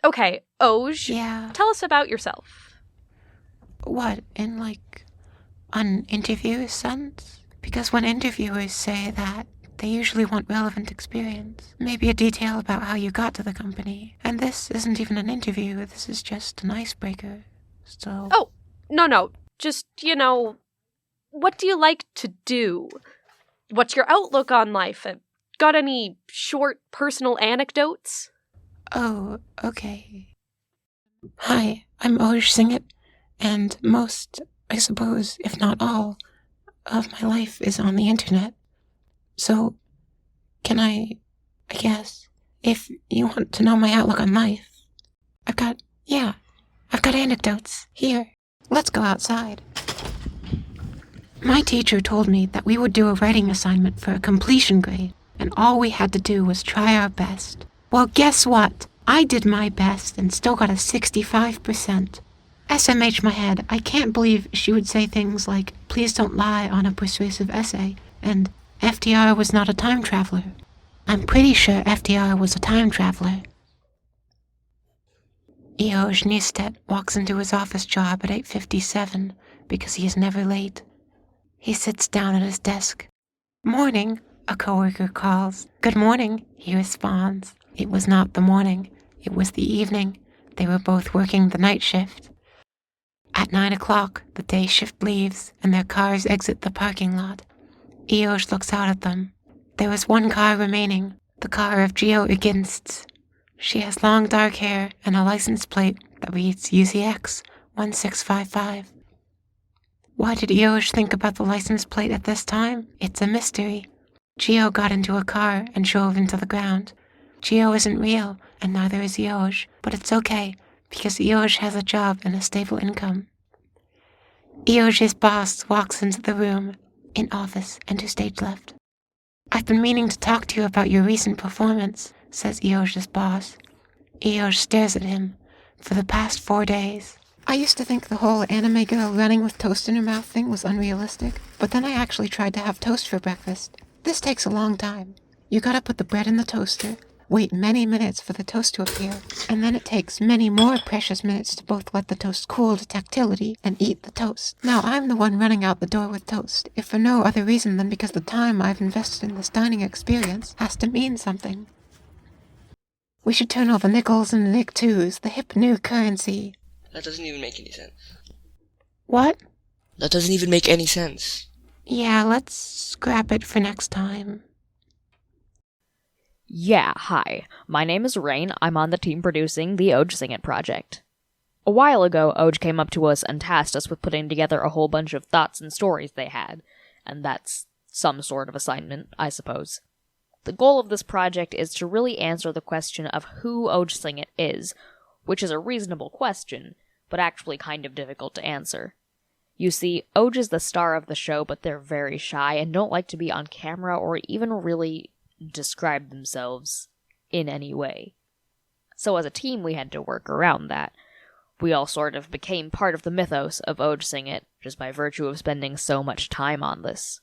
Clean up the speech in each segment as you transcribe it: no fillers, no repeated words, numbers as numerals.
Okay, Oje, Yeah. tell us about yourself. What, in an interview sense? Because when interviewers say that, they usually want relevant experience. Maybe a detail about how you got to the company. And this isn't even an interview, this is just an icebreaker. So... Oh, no. Just, what do you like to do? What's your outlook on life? Got any short personal anecdotes? Oh, okay. Hi, I'm Oje Singett, and most, I suppose, if not all, of my life is on the internet. So, can I guess, if you want to know my outlook on life, I've got anecdotes. Here, let's go outside. My teacher told me that we would do a writing assignment for a completion grade, and all we had to do was try our best. Well, guess what? I did my best and still got a 65%. SMH my head, I can't believe she would say things like, please don't lie on a persuasive essay, and FDR was not a time traveler. I'm pretty sure FDR was a time traveler. Oje Singett walks into his office job at 8:57 because he is never late. He sits down at his desk. Morning, a coworker calls. Good morning, he responds. It was not the morning, it was the evening. They were both working the night shift. At 9 o'clock, the day shift leaves and their cars exit the parking lot. Oje looks out at them. There is one car remaining, the car of Geo Iginst. She has long dark hair and a license plate that reads UZX 1655. Why did Oje think about the license plate at this time? It's a mystery. Geo got into a car and drove into the ground. Geo isn't real, and neither is Oje, but it's okay, because Oje has a job and a stable income. Oje's boss walks into the room. In office, enter stage left. I've been meaning to talk to you about your recent performance, says Oje's boss. Oje stares at him. For the past 4 days. I used to think the whole anime girl running with toast in her mouth thing was unrealistic, but then I actually tried to have toast for breakfast. This takes a long time. You gotta put the bread in the toaster, wait many minutes for the toast to appear, and then it takes many more precious minutes to both let the toast cool to tactility and eat the toast. Now I'm the one running out the door with toast, if for no other reason than because the time I've invested in this dining experience has to mean something. We should turn all the nickels into nick-twos, the hip new currency. That doesn't even make any sense. What? That doesn't even make any sense. Yeah, let's scrap it for next time. Yeah, hi. My name is Rain. I'm on the team producing the Oje Singett project. A while ago, Oje came up to us and tasked us with putting together a whole bunch of thoughts and stories they had, and that's some sort of assignment, I suppose. The goal of this project is to really answer the question of who Oje Singett is, which is a reasonable question, but actually kind of difficult to answer. You see, Oje is the star of the show, but they're very shy and don't like to be on camera or even really describe themselves in any way. So as a team, we had to work around that. We all sort of became part of the mythos of Oje Singett, just by virtue of spending so much time on this.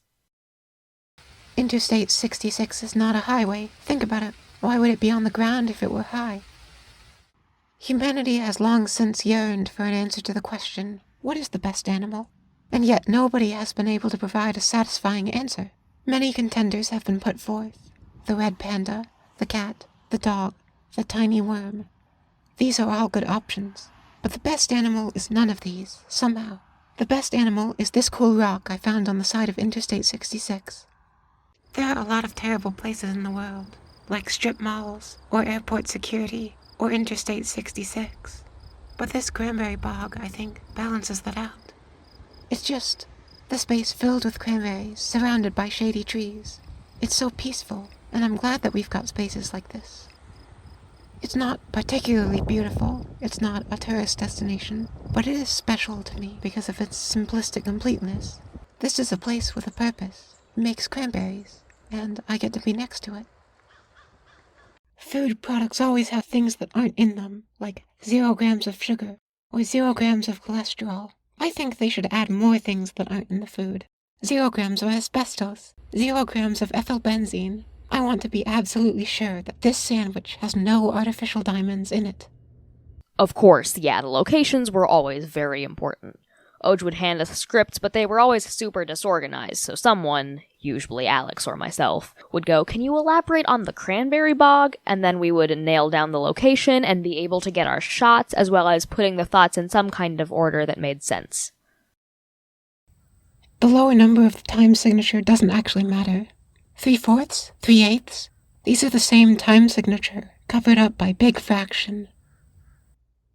Interstate 66 is not a highway. Think about it. Why would it be on the ground if it were high? Humanity has long since yearned for an answer to the question, what is the best animal? And yet nobody has been able to provide a satisfying answer. Many contenders have been put forth. The red panda, the cat, the dog, the tiny worm. These are all good options. But the best animal is none of these, somehow. The best animal is this cool rock I found on the side of Interstate 66. There are a lot of terrible places in the world, like strip malls, or airport security, or Interstate 66. But this cranberry bog, I think, balances that out. It's just the space filled with cranberries, surrounded by shady trees. It's so peaceful, and I'm glad that we've got spaces like this. It's not particularly beautiful, it's not a tourist destination, but it is special to me because of its simplistic completeness. This is a place with a purpose. It makes cranberries, and I get to be next to it. Food products always have things that aren't in them, like 0 grams of sugar, or 0 grams of cholesterol. I think they should add more things that aren't in the food. 0 grams of asbestos, 0 grams of ethylbenzene. I want to be absolutely sure that this sandwich has no artificial diamonds in it. Of course, yeah, the locations were always very important. Oj would hand us scripts, but they were always super disorganized, so someone, usually Alex or myself, would go, "Can you elaborate on the cranberry bog?" And then we would nail down the location and be able to get our shots, as well as putting the thoughts in some kind of order that made sense. The lower number of the time signature doesn't actually matter. 3/4, 3/8, these are the same time signature, covered up by big fraction.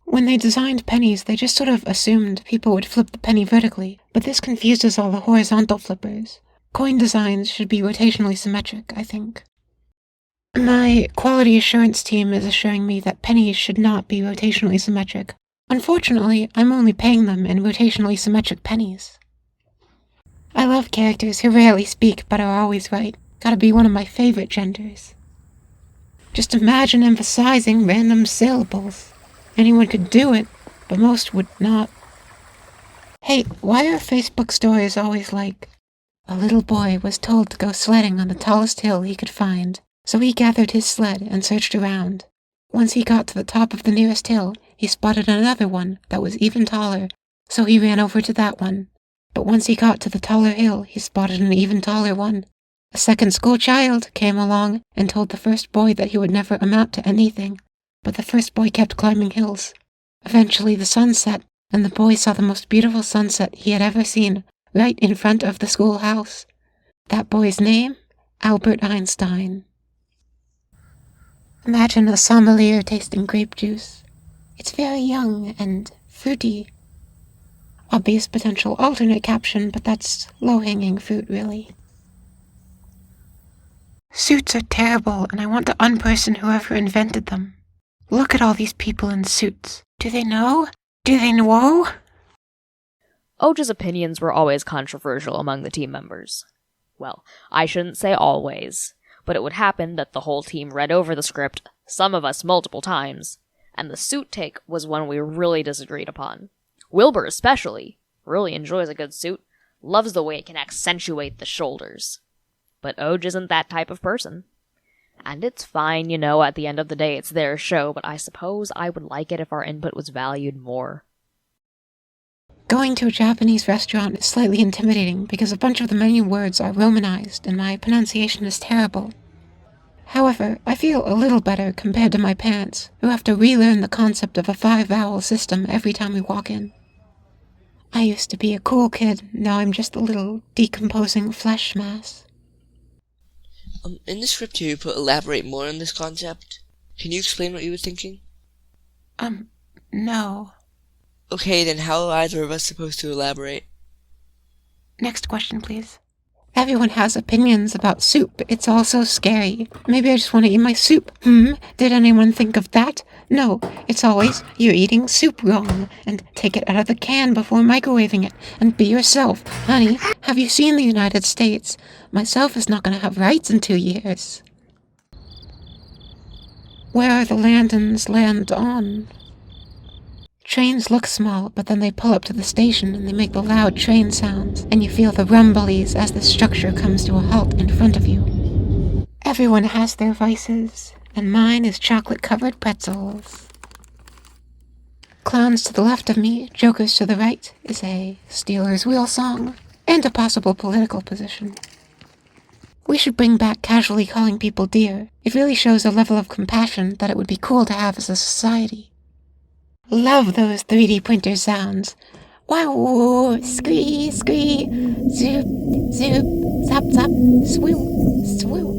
When they designed pennies, they just sort of assumed people would flip the penny vertically, but this confuses all the horizontal flippers. Coin designs should be rotationally symmetric, I think. My quality assurance team is assuring me that pennies should not be rotationally symmetric. Unfortunately, I'm only paying them in rotationally symmetric pennies. I love characters who rarely speak but are always right. Gotta be one of my favorite genders. Just imagine emphasizing random syllables. Anyone could do it, but most would not. Hey, why are Facebook stories always like, "A little boy was told to go sledding on the tallest hill he could find, so he gathered his sled and searched around. Once he got to the top of the nearest hill, he spotted another one that was even taller, so he ran over to that one. But once he got to the taller hill, he spotted an even taller one. A second school child came along and told the first boy that he would never amount to anything. But the first boy kept climbing hills. Eventually the sun set, and the boy saw the most beautiful sunset he had ever seen, right in front of the schoolhouse. That boy's name? Albert Einstein." Imagine a sommelier tasting grape juice. It's very young and fruity. Obvious potential alternate caption, but that's low-hanging fruit, really. Suits are terrible, and I want to unperson whoever invented them. Look at all these people in suits. Do they know? Do they know? Oj's opinions were always controversial among the team members. Well, I shouldn't say always, but it would happen that the whole team read over the script, some of us multiple times, and the suit take was one we really disagreed upon. Wilbur especially really enjoys a good suit, loves the way it can accentuate the shoulders. But Oj isn't that type of person. And it's fine, at the end of the day it's their show, but I suppose I would like it if our input was valued more. Going to a Japanese restaurant is slightly intimidating because a bunch of the menu words are romanized and my pronunciation is terrible. However, I feel a little better compared to my parents, who have to relearn the concept of a 5-vowel system every time we walk in. I used to be a cool kid, now I'm just a little decomposing flesh mass. In the script here you put elaborate more on this concept. Can you explain what you were thinking? No. Okay, then how are either of us supposed to elaborate? Next question, please. Everyone has opinions about soup. It's all so scary. Maybe I just want to eat my soup. Did anyone think of that? No, it's always, "You're eating soup wrong," and "Take it out of the can before microwaving it," and "Be yourself." Honey, have you seen the United States? Myself is not going to have rights in 2 years. Where are the Landons land on? Trains look small, but then they pull up to the station and they make the loud train sounds, and you feel the rumblies as the structure comes to a halt in front of you. Everyone has their vices, and mine is chocolate-covered pretzels. Clowns to the left of me, jokers to the right, is a Steelers wheel song, and a possible political position. We should bring back casually calling people dear. It really shows a level of compassion that it would be cool to have as a society. Love those 3D printer sounds. Wow, scree, scree, zoop, zoop, zap, zap, swoop, swoop.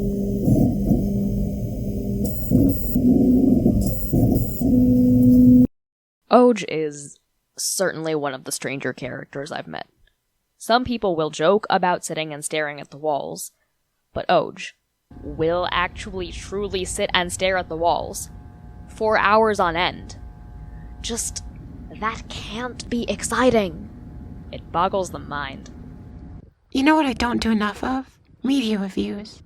Oj is certainly one of the stranger characters I've met. Some people will joke about sitting and staring at the walls, but Oj will actually truly sit and stare at the walls for hours on end. Just, that can't be exciting. It boggles the mind. You know what I don't do enough of? Media reviews.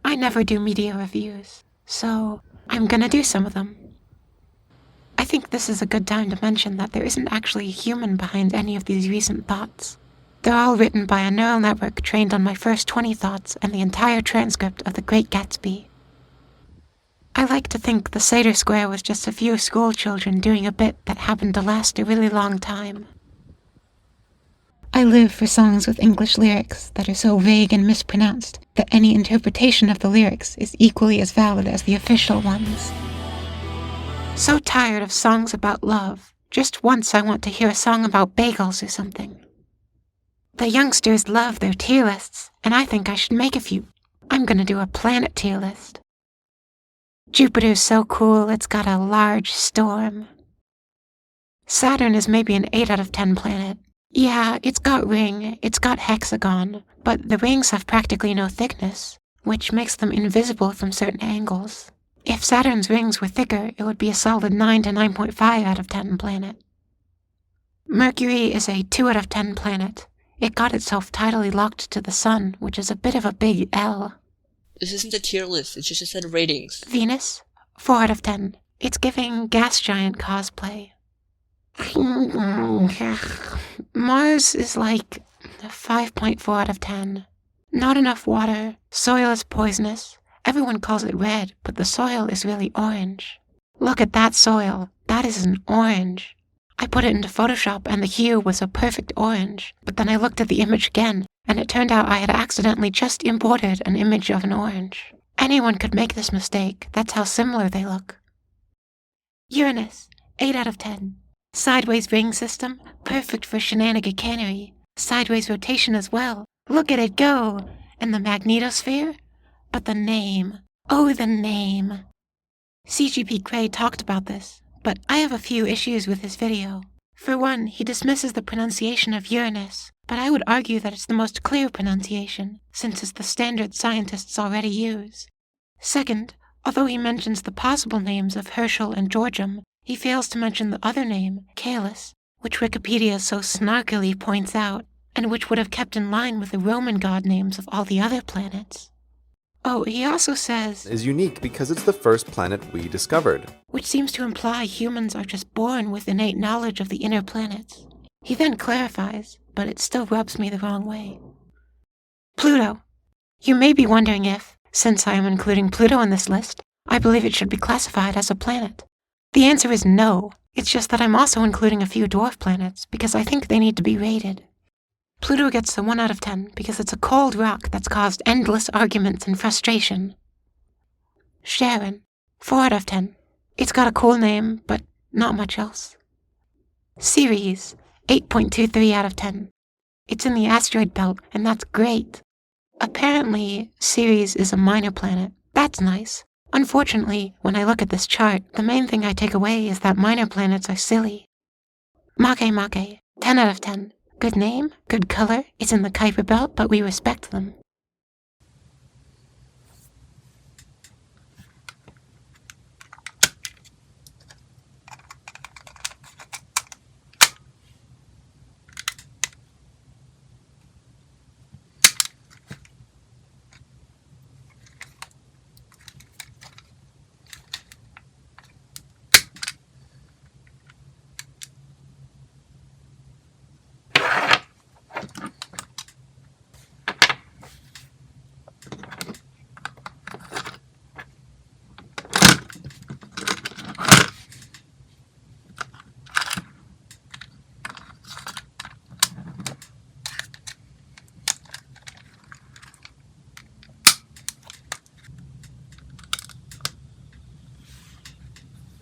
I never do media reviews, so I'm gonna do some of them. I think this is a good time to mention that there isn't actually a human behind any of these recent thoughts. They're all written by a neural network trained on my first 20 thoughts and the entire transcript of The Great Gatsby. I like to think the Seder Square was just a few school children doing a bit that happened to last a really long time. I live for songs with English lyrics that are so vague and mispronounced that any interpretation of the lyrics is equally as valid as the official ones. So tired of songs about love. Just once I want to hear a song about bagels or something. The youngsters love their tier lists, and I think I should make a few. I'm gonna do a planet tier list. Jupiter's so cool it's got a large storm. Saturn is maybe an 8 out of 10 planet. Yeah, it's got ring, it's got hexagon, but the rings have practically no thickness, which makes them invisible from certain angles. If Saturn's rings were thicker, it would be a solid 9 to 9.5 out of 10 planet. Mercury is a 2 out of 10 planet. It got itself tidally locked to the sun, which is a bit of a big L. This isn't a tier list, it's just a set of ratings. Venus, 4 out of 10. It's giving gas giant cosplay. Mars is like 5.4 out of 10. Not enough water, soil is poisonous. Everyone calls it red, but the soil is really orange. Look at that soil, that is an orange. I put it into Photoshop and the hue was a perfect orange, but then I looked at the image again, and it turned out I had accidentally just imported an image of an orange. Anyone could make this mistake, that's how similar they look. Uranus, 8 out of 10. Sideways ring system, perfect for shenanigacanery. Sideways rotation as well. Look at it go! And the magnetosphere? But the name. Oh, the name. CGP Cray talked about this, but I have a few issues with his video. For one, he dismisses the pronunciation of Uranus, but I would argue that it's the most clear pronunciation, since it's the standard scientists already use. Second, although he mentions the possible names of Herschel and Georgium, he fails to mention the other name, Caelus, which Wikipedia so snarkily points out, and which would have kept in line with the Roman god names of all the other planets. Oh, he also says, is unique because it's the first planet we discovered. Which seems to imply humans are just born with innate knowledge of the inner planets. He then clarifies, but it still rubs me the wrong way. Pluto. You may be wondering if, since I am including Pluto in this list, I believe it should be classified as a planet. The answer is no. It's just that I'm also including a few dwarf planets because I think they need to be rated. Pluto gets a 1 out of 10 because it's a cold rock that's caused endless arguments and frustration. Charon, 4 out of 10. It's got a cool name, but not much else. Ceres, 8.23 out of 10. It's in the asteroid belt, and that's great. Apparently, Ceres is a minor planet. That's nice. Unfortunately, when I look at this chart, the main thing I take away is that minor planets are silly. Make, 10 out of 10. Good name, good color, it's in the Kuiper Belt, but we respect them.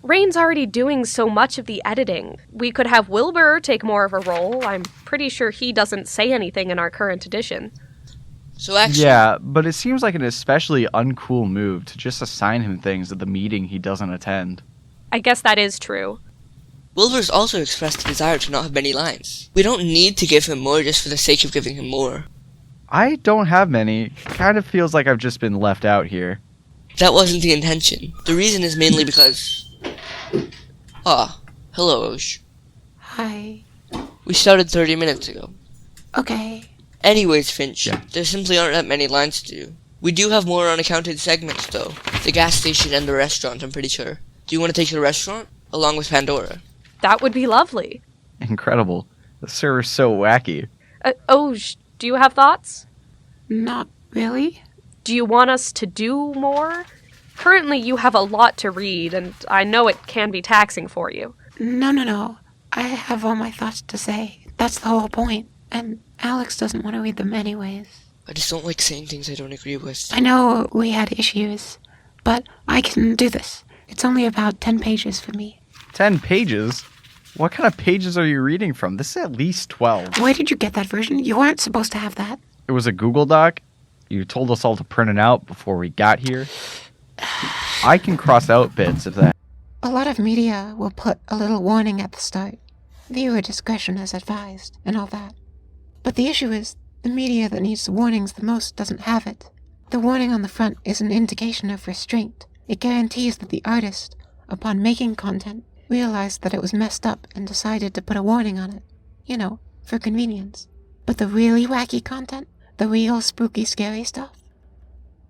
Rain's already doing so much of the editing. We could have Wilbur take more of a role. I'm pretty sure he doesn't say anything in our current edition. So actually... Yeah, but it seems like an especially uncool move to just assign him things at the meeting he doesn't attend. I guess that is true. Wilbur's also expressed a desire to not have many lines. We don't need to give him more just for the sake of giving him more. I don't have many. Kind of feels like I've just been left out here. That wasn't the intention. The reason is mainly because... Ah, hello, Oje. Hi. We started 30 minutes ago. Okay. Anyways, Finch, Yeah. there simply aren't that many lines to do. We do have more unaccounted segments, though. The gas station and the restaurant, I'm pretty sure. Do you want to take the restaurant? Along with Pandora. That would be lovely. Incredible. The server's so wacky. Oj, do you have thoughts? Not really. Do you want us to do more? Currently, you have a lot to read, and I know it can be taxing for you. No. I have all my thoughts to say. That's the whole point. And Alex doesn't want to read them anyways. I just don't like saying things I don't agree with. I know we had issues, but I can do this. It's only about 10 pages for me. 10 pages? What kind of pages are you reading from? This is at least 12. Where did you get that version? You weren't supposed to have that. It was a Google Doc. You told us all to print it out before we got here. I can cross out bits if that... A lot of media will put a little warning at the start. Viewer discretion is advised, and all that. But the issue is, the media that needs the warnings the most doesn't have it. The warning on the front is an indication of restraint. It guarantees that the artist, upon making content, realized that it was messed up and decided to put a warning on it. You know, for convenience. But the really wacky content, the real spooky, scary stuff?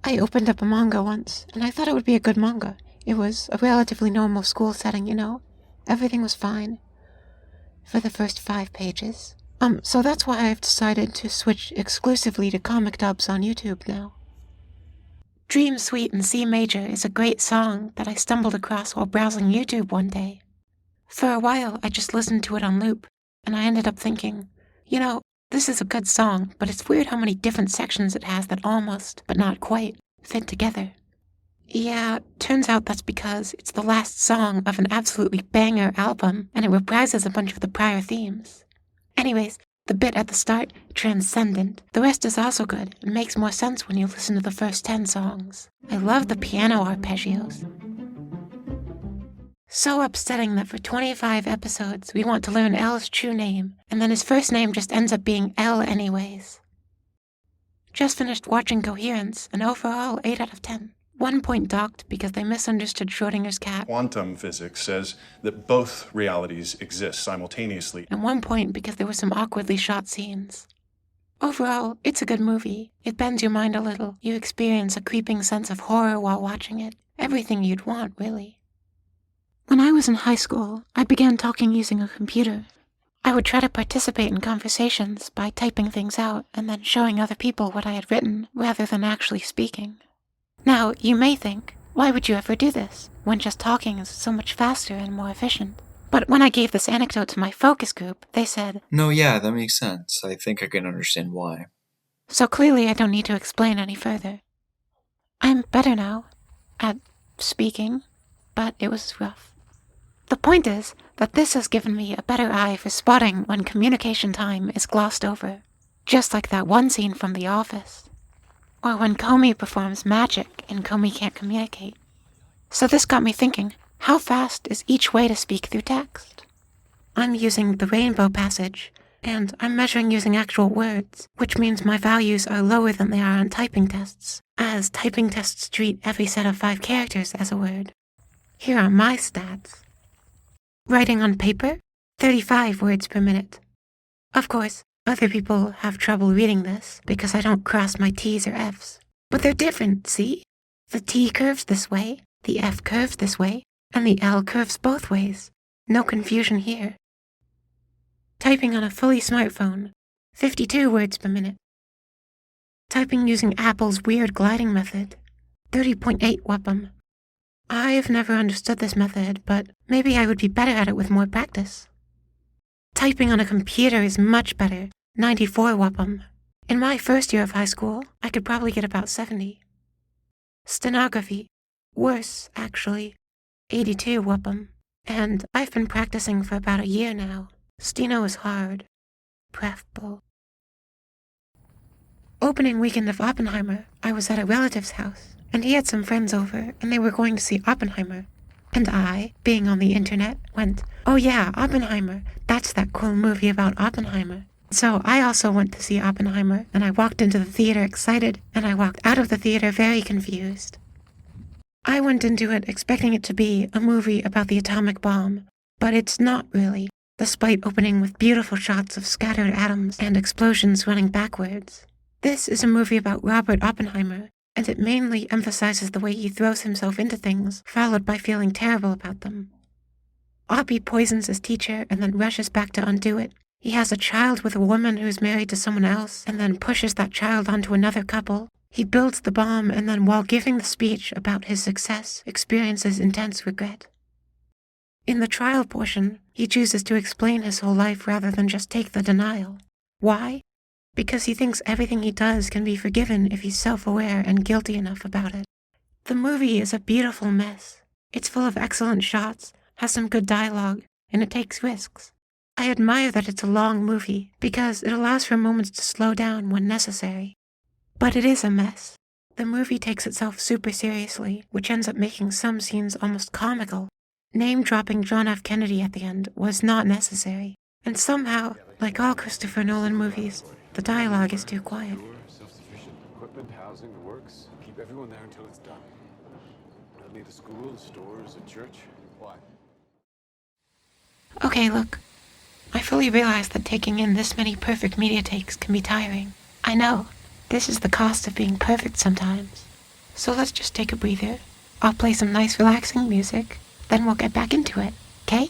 I opened up a manga once, and I thought it would be a good manga. It was a relatively normal school setting, you know. Everything was fine. For the first 5 pages. So that's why I've decided to switch exclusively to comic dubs on YouTube now. Dream Suite in C Major is a great song that I stumbled across while browsing YouTube one day. For a while, I just listened to it on loop, and I ended up thinking, you know, this is a good song, but it's weird how many different sections it has that almost, but not quite, fit together. Yeah, turns out that's because it's the last song of an absolutely banger album, and it reprises a bunch of the prior themes. Anyways, the bit at the start, transcendent. The rest is also good, and makes more sense when you listen to the first 10 songs. I love the piano arpeggios. So upsetting that for 25 episodes we want to learn L's true name, and then his first name just ends up being L anyways. Just finished watching Coherence, and overall 8 out of 10. 1 point docked because they misunderstood Schrodinger's cat. Quantum physics says that both realities exist simultaneously. And 1 point because there were some awkwardly shot scenes. Overall, it's a good movie. It bends your mind a little. You experience a creeping sense of horror while watching it. Everything you'd want, really. When I was in high school, I began talking using a computer. I would try to participate in conversations by typing things out and then showing other people what I had written rather than actually speaking. Now, you may think, why would you ever do this, when just talking is so much faster and more efficient? But when I gave this anecdote to my focus group, they said, No, yeah, that makes sense. I think I can understand why. So clearly I don't need to explain any further. I'm better now, at speaking, but it was rough. The point is that this has given me a better eye for spotting when communication time is glossed over, just like that one scene from The Office. Or when Comey performs magic and Comey can't communicate. So this got me thinking, how fast is each way to speak through text? I'm using the rainbow passage, and I'm measuring using actual words, which means my values are lower than they are on typing tests, as typing tests treat every set of 5 characters as a word. Here are my stats. Writing on paper, 35 words per minute. Of course, other people have trouble reading this because I don't cross my T's or F's. But they're different, see? The T curves this way, the F curves this way, and the L curves both ways. No confusion here. Typing on a fully smartphone, 52 words per minute. Typing using Apple's weird gliding method, 30.8 WPM. I've never understood this method, but maybe I would be better at it with more practice. Typing on a computer is much better, 94 WPM. In my first year of high school, I could probably get about 70. Stenography, worse, actually, 82 WPM. And I've been practicing for about a year now. Steno is hard. Preferable. Opening weekend of Oppenheimer, I was at a relative's house, and he had some friends over, and they were going to see Oppenheimer. And I, being on the internet, went, oh yeah, Oppenheimer, that's that cool movie about Oppenheimer. So I also went to see Oppenheimer, and I walked into the theater excited, and I walked out of the theater very confused. I went into it expecting it to be a movie about the atomic bomb, but it's not really, despite opening with beautiful shots of scattered atoms and explosions running backwards. This is a movie about Robert Oppenheimer, and it mainly emphasizes the way he throws himself into things, followed by feeling terrible about them. Oppie poisons his teacher and then rushes back to undo it. He has a child with a woman who's married to someone else, and then pushes that child onto another couple. He builds the bomb and then, while giving the speech about his success, experiences intense regret. In the trial portion, he chooses to explain his whole life rather than just take the denial. Why? Because he thinks everything he does can be forgiven if he's self-aware and guilty enough about it. The movie is a beautiful mess. It's full of excellent shots, has some good dialogue, and it takes risks. I admire that it's a long movie because it allows for moments to slow down when necessary. But it is a mess. The movie takes itself super seriously, which ends up making some scenes almost comical. Name-dropping John F. Kennedy at the end was not necessary. And somehow, like all Christopher Nolan movies, the dialogue is too quiet. Self-sufficient equipment, housing, the works. Keep everyone there until it's done. Don't need a school, stores, a church. Why? Okay, look. I fully realize that taking in this many perfect media takes can be tiring. I know. This is the cost of being perfect sometimes. So let's just take a breather. I'll play some nice relaxing music, then we'll get back into it, okay?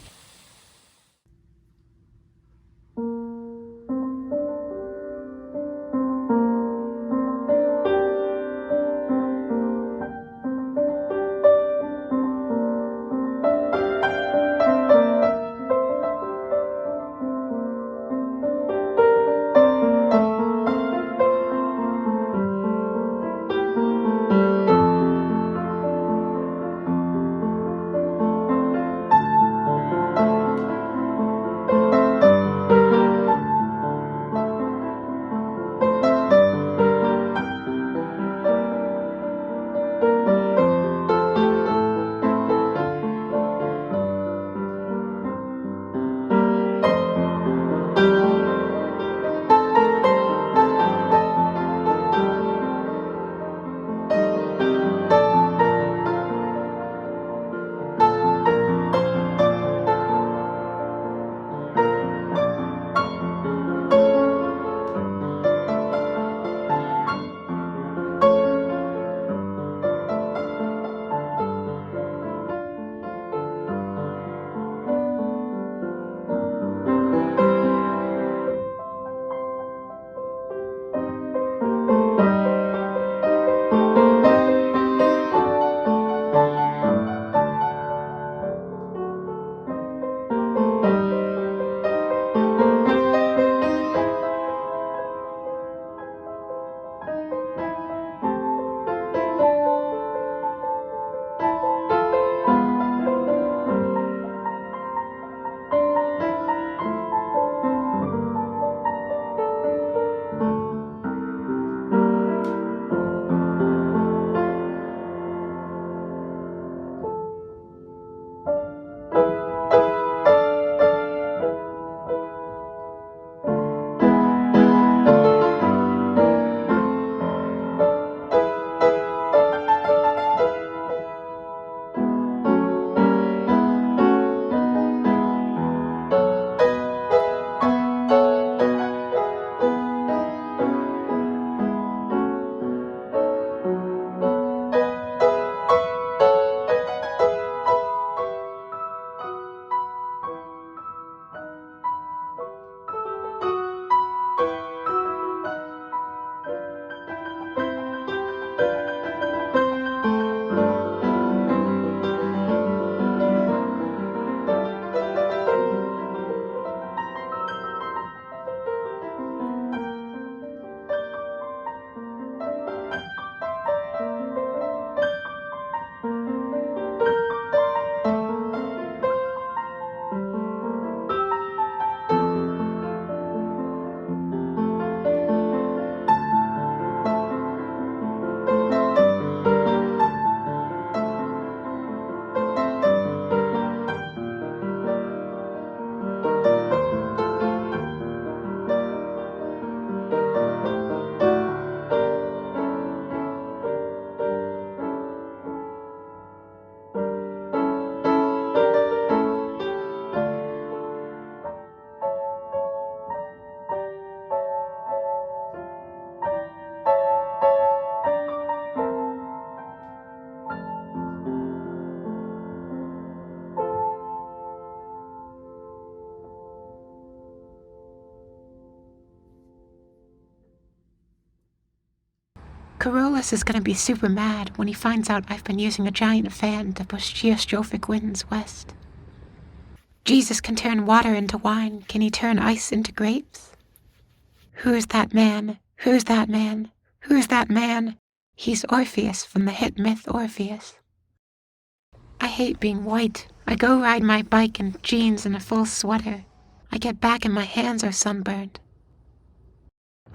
Carolus is gonna be super mad when he finds out I've been using a giant fan to push geostrophic winds west. Jesus can turn water into wine. Can he turn ice into grapes? Who's that man? Who's that man? Who's that man? He's Orpheus from the hit myth Orpheus. I hate being white. I go ride my bike in jeans and a full sweater. I get back and my hands are sunburned.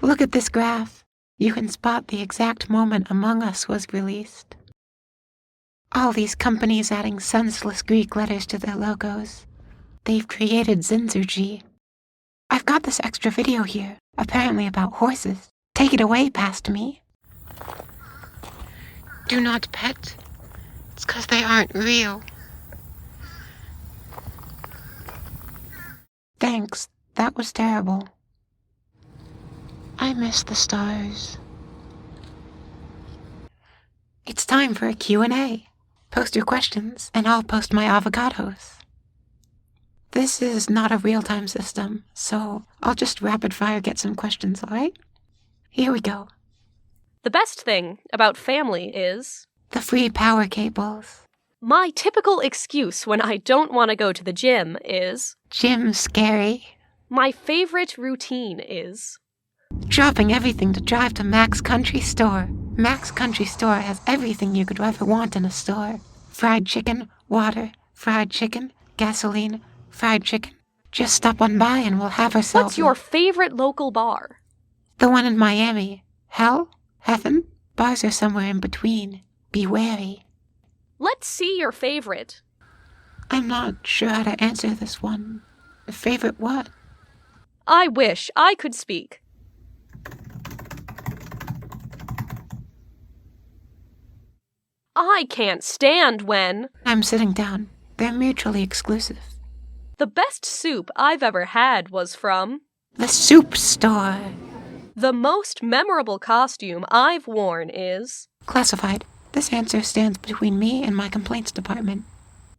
Look at this graph. You can spot the exact moment Among Us was released. All these companies adding senseless Greek letters to their logos. They've created Zinzergy. I've got this extra video here, apparently about horses. Take it away, past me. Do not pet. It's 'cause they aren't real. Thanks, that was terrible. I miss the stars. It's time for a Q&A. Post your questions, and I'll post my avocados. This is not a real-time system, so I'll just rapid-fire get some questions, alright? Here we go. The best thing about family is The free power cables. my typical excuse when I don't want to go to the gym is Gym's scary. my favorite routine is Dropping everything to drive to Mac's Country Store. Mac's Country Store has everything you could ever want in a store. Fried chicken, water, fried chicken, gasoline, fried chicken. Just stop on by and we'll have ourselves... What's your favorite local bar? The one in Miami. Hell? Heaven? Bars are somewhere in between. Be wary. Let's see your favorite. I'm not sure how to answer this one. Favorite what? I wish I could speak. I can't stand when... I'm sitting down. They're mutually exclusive. The best soup I've ever had was from... The soup store. The most memorable costume I've worn is... Classified. This answer stands between me and my complaints department.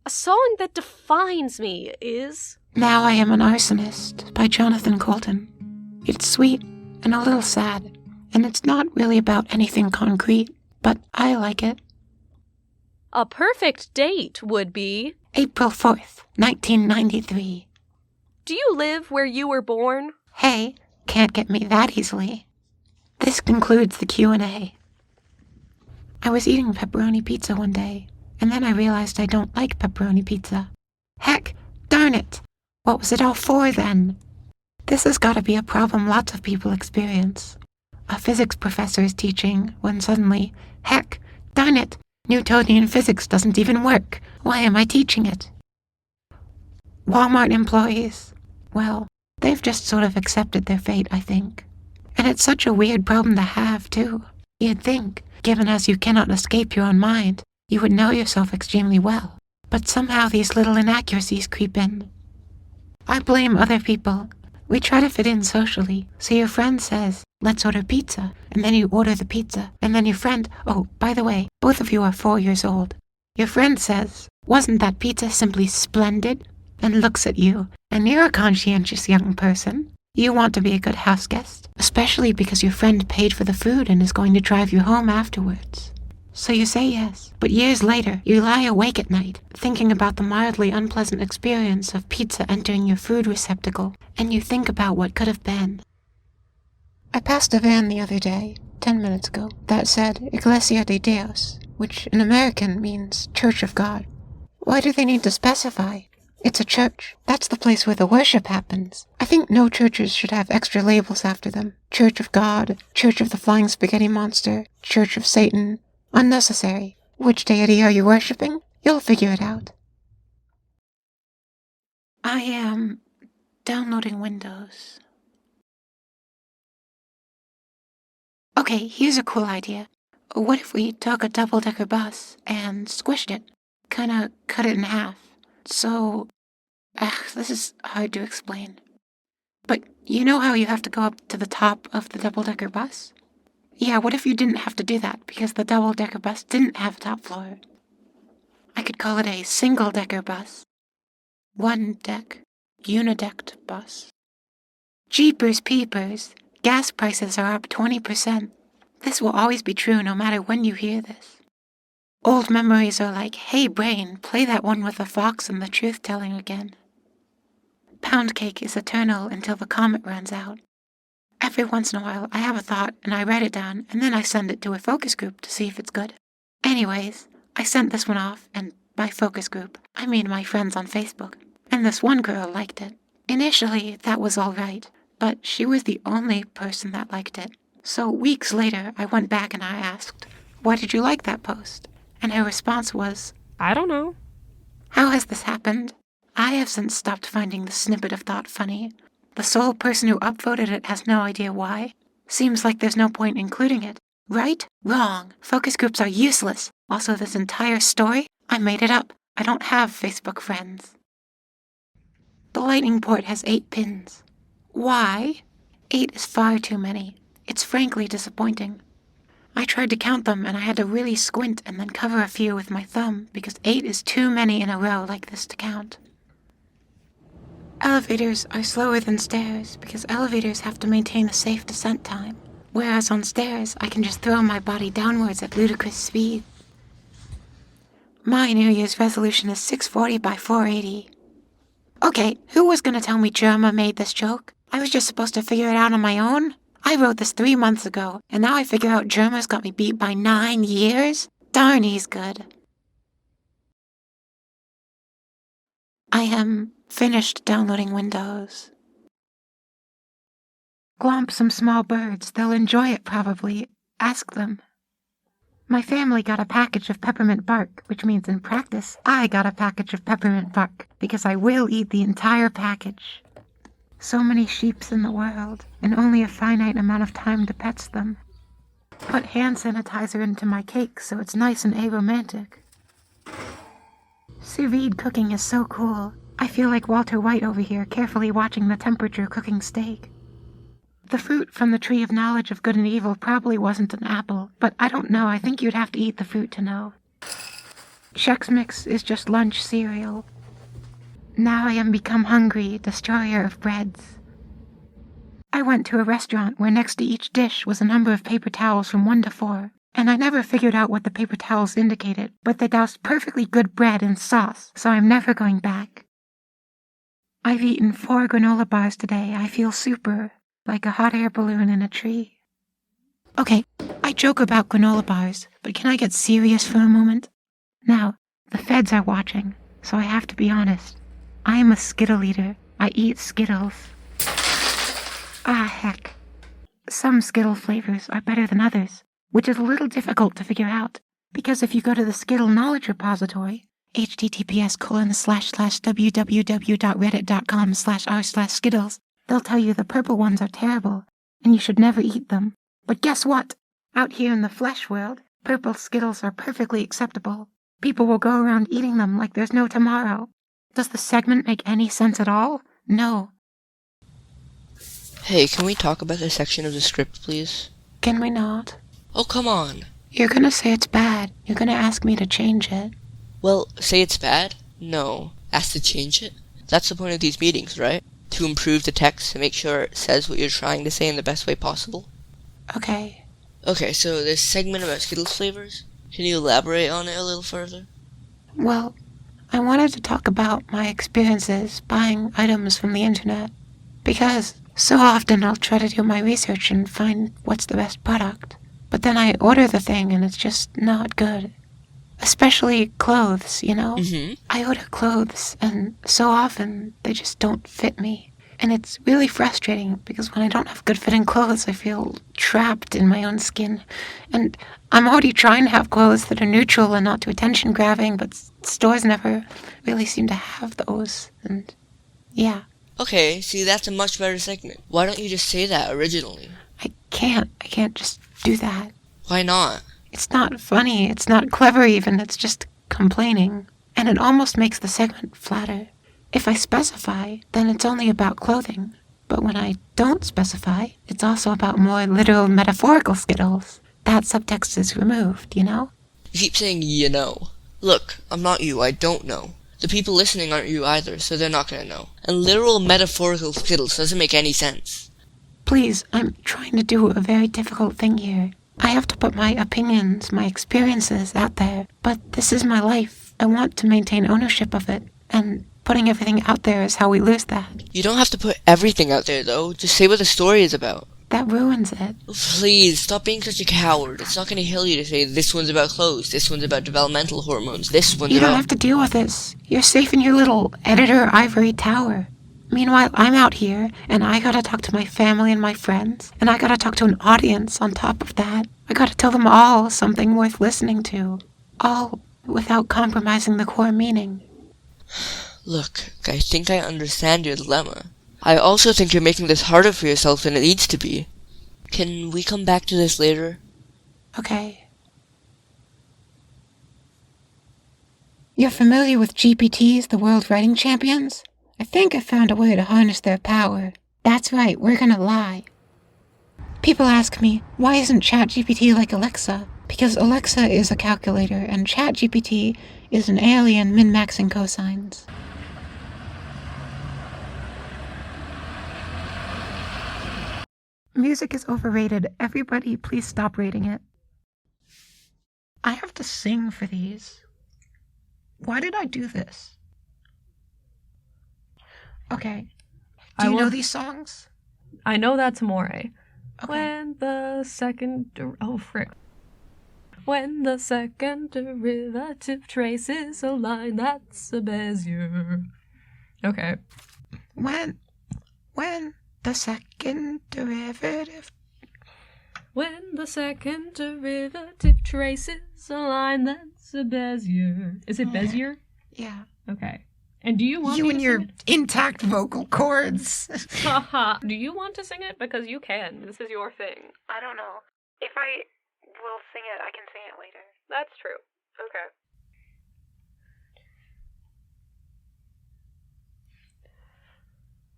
A song that defines me is... Now I Am an Arsonist by Jonathan Colton. It's sweet and a little sad, and it's not really about anything concrete, but I like it. A perfect date would be... April 4th, 1993. Do you live where you were born? Hey, can't get me that easily. This concludes the Q&A. I was eating pepperoni pizza one day, and then I realized I don't like pepperoni pizza. Heck, darn it! What was it all for then? This has got to be a problem lots of people experience. A physics professor is teaching when suddenly, heck, darn it, Newtonian physics doesn't even work. Why am I teaching it? Walmart employees, well, they've just sort of accepted their fate, I think. And it's such a weird problem to have, too. You'd think, given as you cannot escape your own mind, you would know yourself extremely well. But somehow these little inaccuracies creep in. I blame other people. We try to fit in socially, so your friend says, let's order pizza, and then you order the pizza, and then your friend, oh, by the way, both of you are 4 years old. Your friend says, wasn't that pizza simply splendid? And looks at you, and you're a conscientious young person. You want to be a good house guest, especially because your friend paid for the food and is going to drive you home afterwards. So you say yes, but years later, you lie awake at night, thinking about the mildly unpleasant experience of pizza entering your food receptacle, and you think about what could have been. I passed a van the other day, 10 minutes ago, that said Iglesia de Dios, which in American means Church of God. Why do they need to specify? It's a church. That's the place where the worship happens. I think no churches should have extra labels after them. Church of God, Church of the Flying Spaghetti Monster, Church of Satan. Unnecessary. Which deity are you worshipping? You'll figure it out. I am downloading Windows. Okay, here's a cool idea. What if we took a double-decker bus and squished it? Kinda cut it in half. So, this is hard to explain. But you know how you have to go up to the top of the double-decker bus? Yeah, what if you didn't have to do that because the double-decker bus didn't have a top floor? I could call it a single-decker bus. One-deck, unidecked bus. Jeepers peepers, gas prices are up 20%. This will always be true no matter when you hear this. Old memories are like, hey brain, play that one with the fox and the truth-telling again. Pound cake is eternal until the comet runs out. Every once in a while, I have a thought and I write it down and then I send it to a focus group to see if it's good. Anyways, I sent this one off, and by focus group, I mean my friends on Facebook, and this one girl liked it. Initially, that was all right, but she was the only person that liked it. So weeks later, I went back and I asked, why did you like that post? And her response was, I don't know. how has this happened? I have since stopped finding the snippet of thought funny. The sole person who upvoted it has no idea why. Seems like there's no point including it. Right? Wrong. Focus groups are useless. Also, this entire story, I made it up. I don't have Facebook friends. The lightning port has 8 pins. Why? 8 is far too many. It's frankly disappointing. I tried to count them and I had to really squint and then cover a few with my thumb because 8 is too many in a row like this to count. Elevators are slower than stairs because elevators have to maintain a safe descent time, whereas on stairs I can just throw my body downwards at ludicrous speed. My New Year's resolution is 640 by 480. Okay, who was gonna tell me Germa made this joke? I was just supposed to figure it out on my own? I wrote this 3 months ago, and now I figure out Germa's got me beat by 9 years? Darn, he's good. I am finished downloading Windows. Glomp some small birds, they'll enjoy it probably. Ask them. My family got a package of peppermint bark, which means in practice, I got a package of peppermint bark, because I will eat the entire package. So many sheeps in the world, and only a finite amount of time to pets them. Put hand sanitizer into my cake so it's nice and aromantic. Sous vide cooking is so cool. I feel like Walter White over here carefully watching the temperature cooking steak. The fruit from the tree of knowledge of good and evil probably wasn't an apple, but I don't know, I think you'd have to eat the fruit to know. Chex Mix is just lunch cereal. Now I am become hungry, destroyer of breads. I went to a restaurant where next to each dish was a number of paper towels from 1 to 4, and I never figured out what the paper towels indicated, but they doused perfectly good bread in sauce, so I'm never going back. I've eaten 4 granola bars today. I feel super, like a hot air balloon in a tree. Okay, I joke about granola bars, but can I get serious for a moment? Now, the feds are watching, so I have to be honest. I am a Skittle eater. I eat Skittles. Ah, heck. Some Skittle flavors are better than others, which is a little difficult to figure out, because if you go to the Skittle Knowledge Repository, https://www.reddit.com/r/skittles, they'll tell you the purple ones are terrible, and you should never eat them. But guess what? Out here in the flesh world, purple Skittles are perfectly acceptable. People will go around eating them like there's no tomorrow. Does the segment make any sense at all? No. Hey, can we talk about this section of the script, please? Can we not? Oh, come on. You're gonna say it's bad. You're gonna ask me to change it. Well, say it's bad? No. Ask to change it? That's the point of these meetings, right? To improve the text, to make sure it says what you're trying to say in the best way possible? Okay. Okay, so this segment about Skittles flavors, can you elaborate on it a little further? Well, I wanted to talk about my experiences buying items from the internet, because so often I'll try to do my research and find what's the best product, but then I order the thing and it's just not good. Especially clothes, you know? Mm-hmm. I order clothes, and so often they just don't fit me. And it's really frustrating, because when I don't have good-fitting clothes, I feel trapped in my own skin. And I'm already trying to have clothes that are neutral and not too attention-grabbing, but stores never really seem to have those. And, yeah. Okay, see, that's a much better segment. Why don't you just say that originally? I can't just do that. Why not? It's not funny, it's not clever even, it's just complaining. And it almost makes the segment flatter. If I specify, then it's only about clothing. But when I don't specify, it's also about more literal metaphorical Skittles. That subtext is removed, you know? You keep saying, you know. Look, I'm not you, I don't know. The people listening aren't you either, so they're not gonna know. And literal metaphorical Skittles doesn't make any sense. Please, I'm trying to do a very difficult thing here. I have to put my opinions, my experiences out there, but this is my life. I want to maintain ownership of it, and putting everything out there is how we lose that. You don't have to put everything out there, though. Just say what the story is about. That ruins it. Please, stop being such a coward. It's not going to heal you to say this one's about clothes, this one's about developmental hormones, this one's You about... don't have to deal with this. You're safe in your little editor ivory tower. Meanwhile, I'm out here, and I gotta talk to my family and my friends, and I gotta talk to an audience on top of that. I gotta tell them all something worth listening to. All without compromising the core meaning. Look, I think I understand your dilemma. I also think you're making this harder for yourself than it needs to be. Can we come back to this later? Okay. You're familiar with GPTs, the World Writing Champions? I think I found a way to harness their power. That's right, we're gonna lie. People ask me, why isn't ChatGPT like Alexa? Because Alexa is a calculator, and ChatGPT is an alien min-maxing cosines. Music is overrated. Everybody, please stop rating it. I have to sing for these. Why did I do this? Okay. Do you know these songs? I know that's Amore. Okay. When the second... Oh, frick. When the second derivative traces a line, that's a Bezier. Okay. When the second derivative... When the second derivative traces a line, that's a Bezier. Is it Bezier? Yeah. Okay. And do you want You me and to your sing it? intact vocal cords. Haha. Do you want to sing it? Because you can. This is your thing. I don't know. If I will sing it, I can sing it later. That's true. Okay.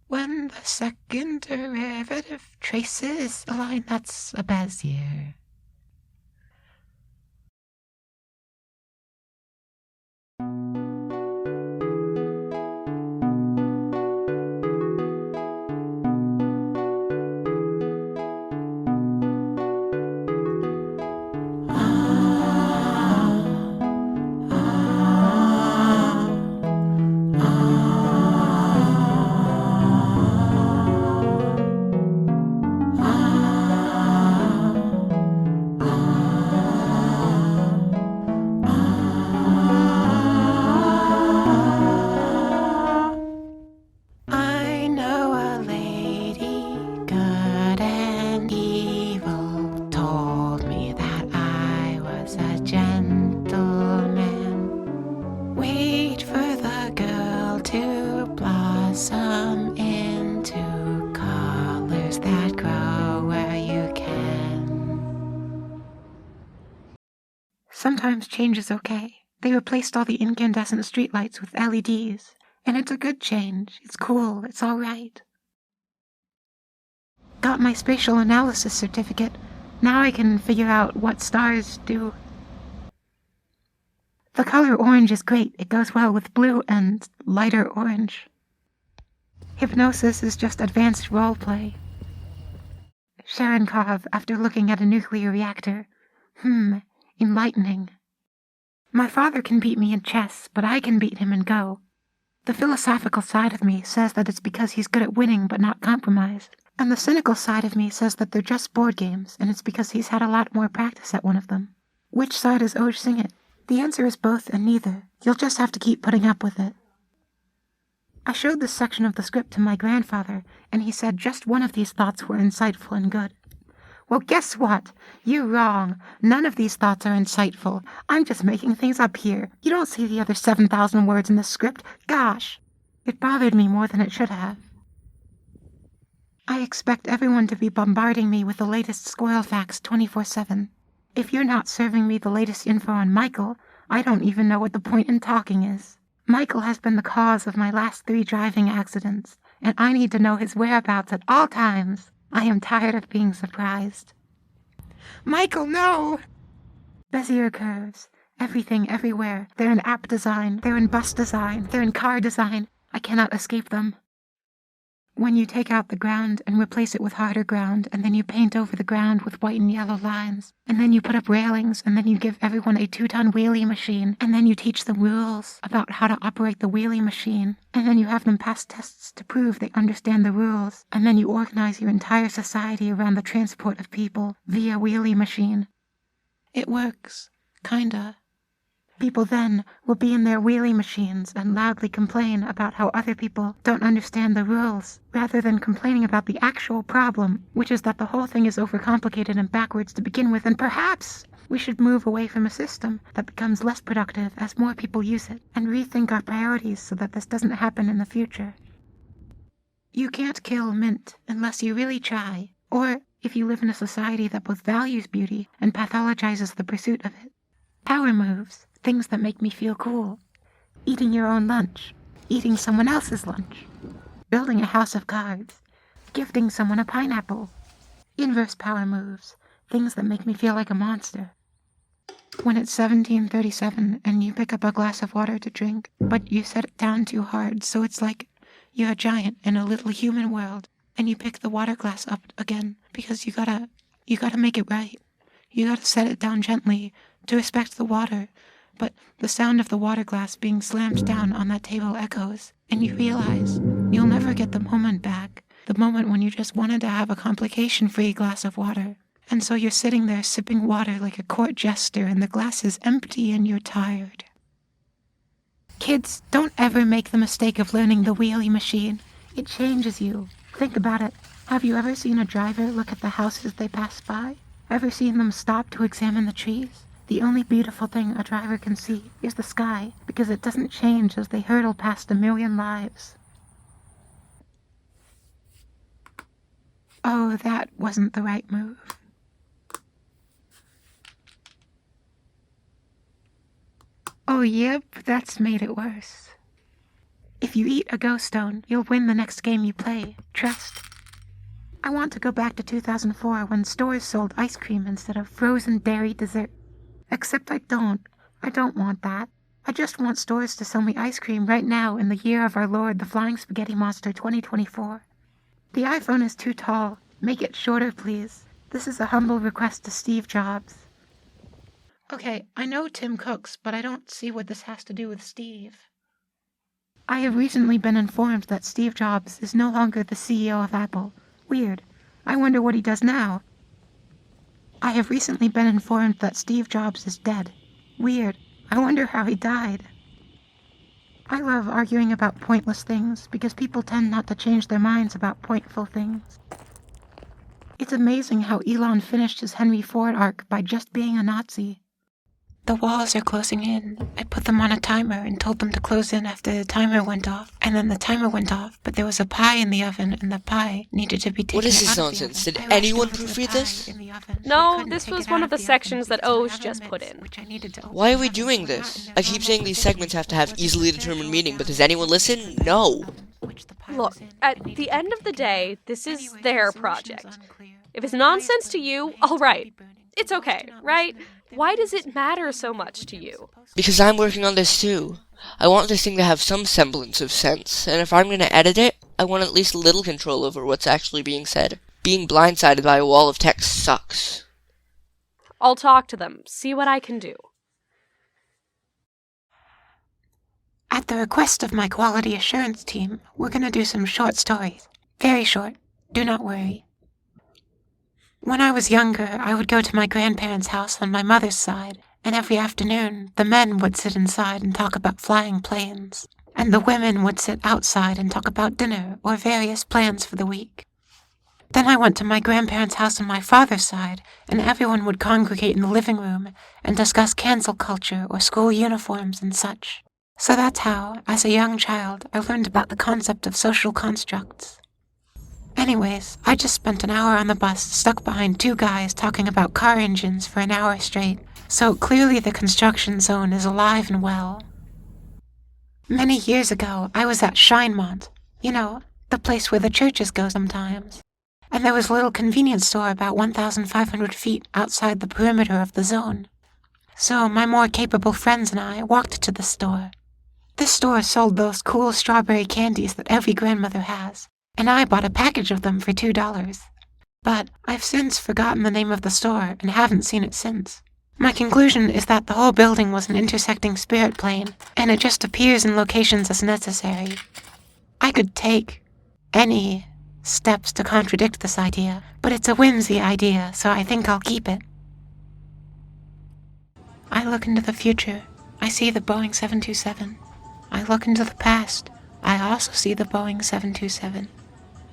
When the second derivative traces a line, that's a Bezier. I know a lady, good and evil, told me that I was a gentleman. Wait for the girl to blossom into colors that grow where you can. Sometimes change is okay. They replaced all the incandescent streetlights with LEDs. And it's a good change. It's cool. It's all right. Got my spatial analysis certificate. Now I can figure out what stars do. The color orange is great. It goes well with blue and lighter orange. Hypnosis is just advanced roleplay. Cherenkov after looking at a nuclear reactor. Enlightening. My father can beat me in chess, but I can beat him in Go. The philosophical side of me says that it's because he's good at winning but not compromised. And the cynical side of me says that they're just board games, and it's because he's had a lot more practice at one of them. Which side is Oje Singett? The answer is both and neither. You'll just have to keep putting up with it. I showed this section of the script to my grandfather, and he said just one of these thoughts were insightful and good. Well, guess what? You're wrong. None of these thoughts are insightful. I'm just making things up here. You don't see the other 7,000 words in the script. Gosh! It bothered me more than it should have. I expect everyone to be bombarding me with the latest squirrel facts 24/7. If you're not serving me the latest info on Michael, I don't even know what the point in talking is. Michael has been the cause of my last 3 driving accidents, and I need to know his whereabouts at all times. I am tired of being surprised. Michael, no! Bezier curves. Everything, everywhere. They're in app design. They're in bus design. They're in car design. I cannot escape them. when you take out the ground and replace it with harder ground, and then you paint over the ground with white and yellow lines, and then you put up railings, and then you give everyone a 2-ton wheelie machine, and then you teach them rules about how to operate the wheelie machine, and then you have them pass tests to prove they understand the rules, and then you organize your entire society around the transport of people via wheelie machine. It works. Kinda. People then will be in their wheelie machines and loudly complain about how other people don't understand the rules, rather than complaining about the actual problem, which is that the whole thing is overcomplicated and backwards to begin with, and perhaps we should move away from a system that becomes less productive as more people use it, and rethink our priorities so that this doesn't happen in the future. You can't kill mint unless you really try, or if you live in a society that both values beauty and pathologizes the pursuit of it. Power moves. Things that make me feel cool. Eating your own lunch. Eating someone else's lunch. Building a house of cards. Gifting someone a pineapple. Inverse power moves. Things that make me feel like a monster. When it's 17:37 and you pick up a glass of water to drink, but you set it down too hard, so it's like you're a giant in a little human world, and you pick the water glass up again because you gotta make it right. You gotta set it down gently to respect the water. But the sound of the water glass being slammed down on that table echoes, and you realize you'll never get the moment back, the moment when you just wanted to have a complication-free glass of water. And so you're sitting there sipping water like a court jester, and the glass is empty and you're tired. Kids, don't ever make the mistake of learning the wheelie machine. It changes you. Think about it. Have you ever seen a driver look at the houses they pass by? Ever seen them stop to examine the trees? The only beautiful thing a driver can see is the sky, because it doesn't change as they hurtle past a million lives. Oh, that wasn't the right move. Oh, yep, that's made it worse. If you eat a ghost stone, you'll win the next game you play. Trust. I want to go back to 2004 when stores sold ice cream instead of frozen dairy dessert. Except I don't. I don't want that. I just want stores to sell me ice cream right now in the year of our Lord, the Flying Spaghetti Monster 2024. The iPhone is too tall. Make it shorter, please. This is a humble request to Steve Jobs. Okay, I know Tim cooks, but I don't see what this has to do with Steve. I have recently been informed that Steve Jobs is no longer the CEO of Apple. Weird. I wonder what he does now. I have recently been informed that Steve Jobs is dead. Weird. I wonder how he died. I love arguing about pointless things because people tend not to change their minds about pointful things. It's amazing how Elon finished his Henry Ford arc by just being a Nazi. The walls are closing in. I put them on a timer and told them to close in after the timer went off. And then the timer went off, but there was a pie in the oven, and the pie needed to be taken out. What is this nonsense? Did anyone proofread this? No, this was one of the sections that Oje just put in. Why are we doing this? I keep saying these segments have to have easily determined meaning, but does anyone listen? No. Look, at the end of the day, this is their project. If it's nonsense to you, all right. It's okay, right? Why does it matter so much to you? Because I'm working on this too. I want this thing to have some semblance of sense, and if I'm going to edit it, I want at least a little control over what's actually being said. Being blindsided by a wall of text sucks. I'll talk to them, see what I can do. At the request of my quality assurance team, we're going to do some short stories. Very short. Do not worry. When I was younger, I would go to my grandparents' house on my mother's side, and every afternoon, the men would sit inside and talk about flying planes, and the women would sit outside and talk about dinner or various plans for the week. Then I went to my grandparents' house on my father's side, and everyone would congregate in the living room and discuss cancel culture or school uniforms and such. So that's how, as a young child, I learned about the concept of social constructs. Anyways, I just spent an hour on the bus stuck behind two guys talking about car engines for an hour straight, so clearly the construction zone is alive and well. Many years ago, I was at Shinemont, you know, the place where the churches go sometimes, and there was a little convenience store about 1,500 feet outside the perimeter of the zone. So my more capable friends and I walked to the store. This store sold those cool strawberry candies that every grandmother has. and I bought a package of them for $2. But I've since forgotten the name of the store and haven't seen it since. My conclusion is that the whole building was an intersecting spirit plane, and it just appears in locations as necessary. I could take any steps to contradict this idea, but it's a whimsy idea, so I think I'll keep it. I look into the future. I see the Boeing 727. I look into the past. I also see the Boeing 727.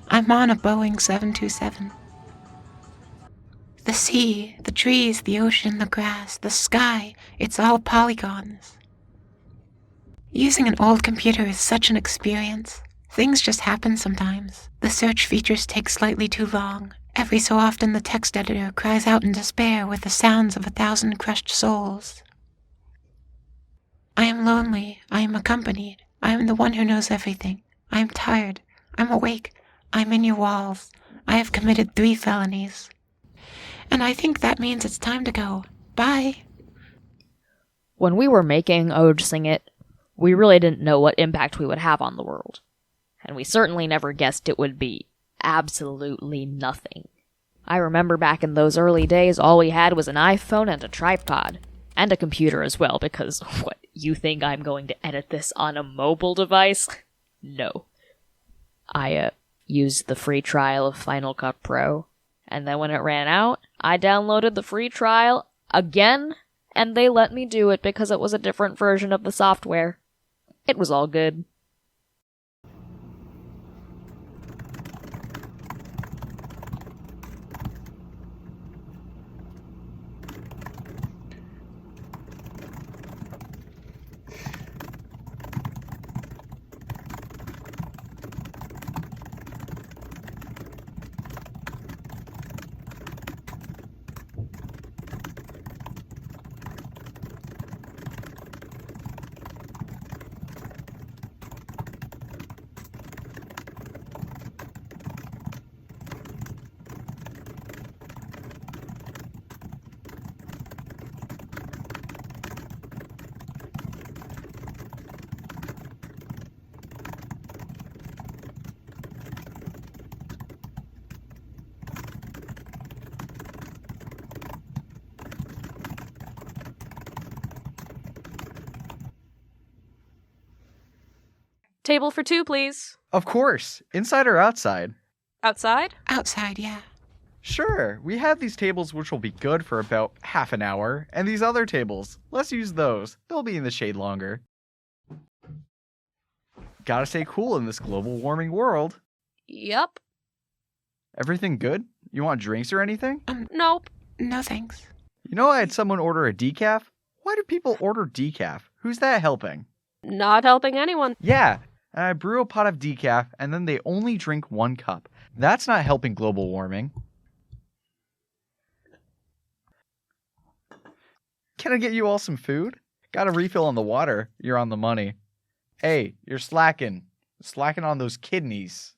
I'm on a Boeing 727. The sea, the trees, the ocean, the grass, the sky, it's all polygons. Using an old computer is such an experience. Things just happen sometimes. The search features take slightly too long. Every so often the text editor cries out in despair with the sounds of 1,000 crushed souls. I am lonely. I am accompanied. I am the one who knows everything. I am tired. I'm awake. I'm in your walls. I have committed 3 felonies. And I think that means it's time to go. Bye. When we were making Oje Singett, we really didn't know what impact we would have on the world. And we certainly never guessed it would be absolutely nothing. I remember back in those early days, all we had was an iPhone and a tripod. And a computer as well, because, what, you think I'm going to edit this on a mobile device? No. I used the free trial of Final Cut Pro, and then when it ran out, I downloaded the free trial again, and they let me do it because it was a different version of the software. It was all good. Table for 2, please. Of course. Inside or outside? Outside? Outside, yeah. Sure, we have these tables which will be good for about half an hour, and these other tables, let's use those. They'll be in the shade longer. Gotta stay cool in this global warming world. Yep. Everything good? You want drinks or anything? Nope. No thanks. You know I had someone order a decaf? Why do people order decaf? Who's that helping? Not helping anyone. Yeah, and I brew a pot of decaf, and then they only drink 1 cup. That's not helping global warming. Can I get you all some food? Got a refill on the water. You're on the money. Hey, you're slacking. Slacking on those kidneys.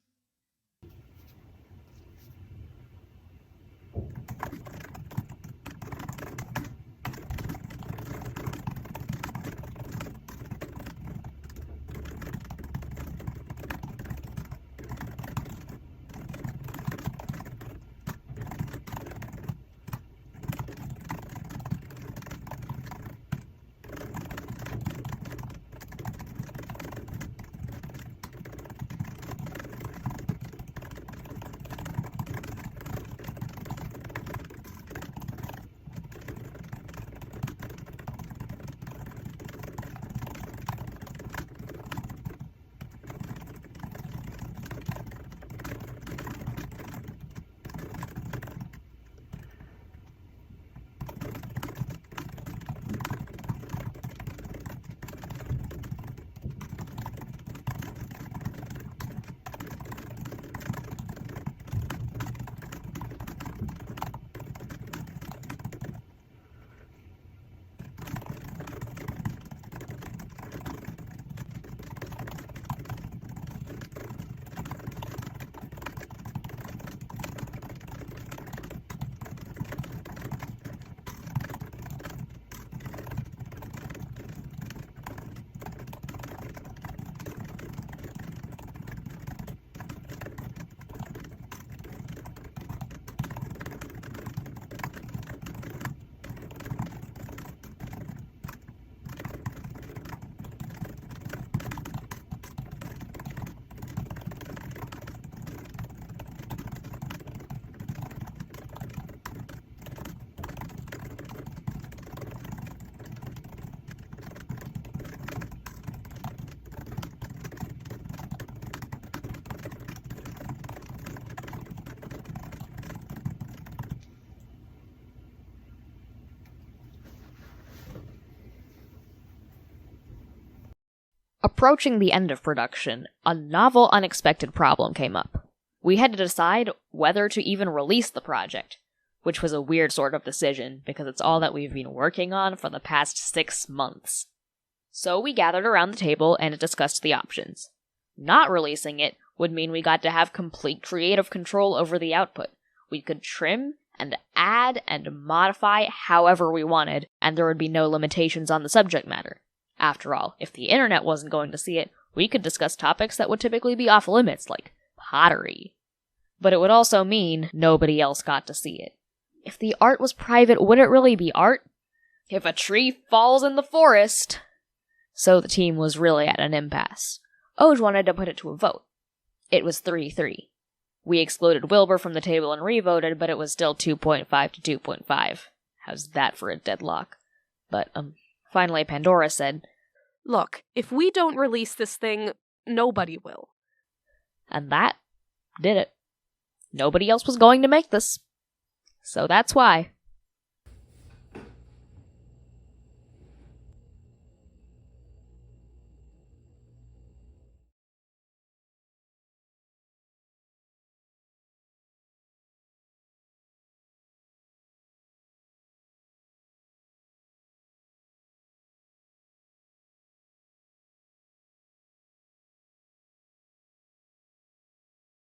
Approaching the end of production, a novel, unexpected problem came up. We had to decide whether to even release the project, which was a weird sort of decision because it's all that we've been working on for the past 6 months. So we gathered around the table and discussed the options. Not releasing it would mean we got to have complete creative control over the output. We could trim and add and modify however we wanted, and there would be no limitations on the subject matter. After all, if the internet wasn't going to see it, we could discuss topics that would typically be off limits, like pottery. But it would also mean nobody else got to see it. If the art was private, would it really be art? If a tree falls in the forest... So the team was really at an impasse. Oje wanted to put it to a vote. It was 3-3. We excluded Wilbur from the table and revoted, but it was still 2.5 to 2.5. How's that for a deadlock? But, finally Pandora said, Look, if we don't release this thing, nobody will. And that did it. Nobody else was going to make this. So that's why